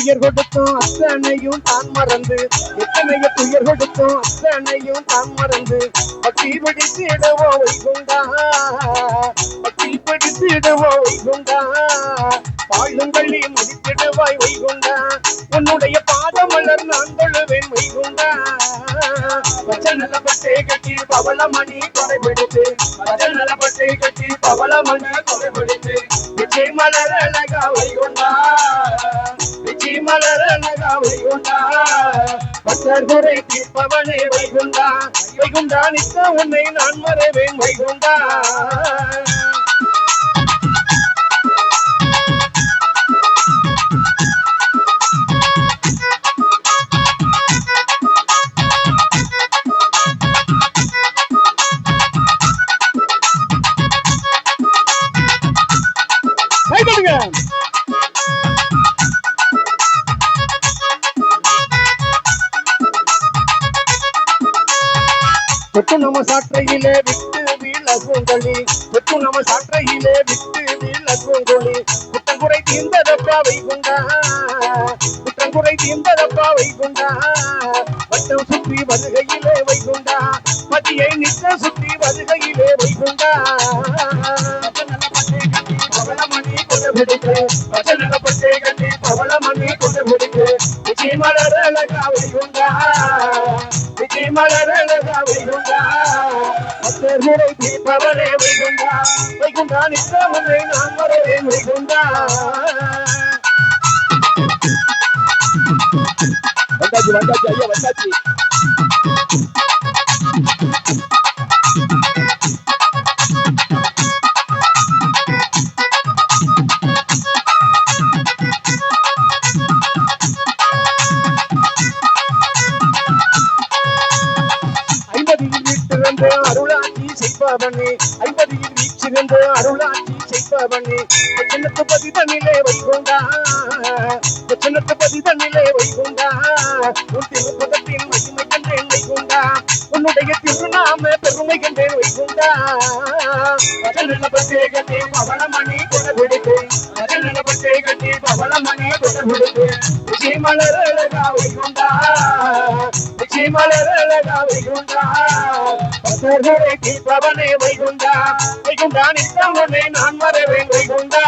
துயர் கொடுத்தோம் அத்தனையும் தான் மறந்து, எத்தனைய துயர் கொடுத்தோம் அத்தனையும் தான் மறந்து, பக்தி பிடித்திடுவோம் வைகுண்டா, பக்தி பிடித்திடுவோம் வைகுண்டா, பாழுங்கள்ளி மதித்திடுவாய் வைகுண்டா, உன்னுடைய பாதமலர் நான் தொழுவேன் வைகுண்டா. வச்சநல பட்டை கட்டி பவளமணி கொடை பிடித்து, வச்சநல பட்டை கட்டி பவளமணி கொடை பிடித்து, விஜய் மலர் அழகா வைகுண்டா, விஜய் மலர் அழகா வைகுண்டா, பக்தர் குறை தீர்ப்பவனே வைகுண்டா, வைகுண்டா நித்த உன்னை நான் மறைவேன் வைகுண்டா. தொட்டு நம சாற்றையிலே விட்டு வீழகோங்கொழி, தொட்டு நம சாற்றையிலே விட்டு வீழகோங்கொழி, குற்றங்குறை தீர்ந்ததப்பா வைகுண்டா, குற்றங்குறை தீர்ந்ததப்பா வைகுண்டா, வட்டம் சுற்றி வருகையிலே வைகுண்டா, மதியை நித்த சுற்றி வருகையிலே வைகுண்டா. பவளமணி கொண்டு பிடித்து, வச்சநல பட்டை கட்டி பவளமணி கொண்டு பிடித்து, விஜய் மலர் அழகா வைகுண்டா, விஜய் மலர் அழகா வைகுண்டா, பக்தர் முறை தீர்ப்பவனே வைகுண்டா, வைகுண்டா நித்த உன்னை நான் மறைவேன் வைகுண்டா. வந்தாச்சு வந்தாச்சு ஐயா வந்தாச்சு. அருளாட்சி செய்பவனே, ஐம்பதியில் வீச்சிருந்து அருளாட்சி செய்பவனே, சின்னத்து பதிதனிலே வைகுண்டா, சின்னத்து பதிதனிலே வைகுண்டா, உன் திருப்பதத்தின் மகிமை கண்டேன் வைகுண்டா, உன்னுடைய திருநாம பெருமை கண்டேன் வைகுண்டா. வச்சநல பட்டை கட்டி பவளமணி கொடை பிடித்து, வச்சநல பட்டை கட்டி பவளமணி கொடை பிடித்து, விஜய் மலர் அழகா வைகுண்டா, விஜய் மலர் அழகா வைகுண்டா, பக்தர் குறை தீர்ப்பவனே வைகுண்டா, வைகுண்டா நித்த உன்னை நான் மறைவேன் வைகுண்டா.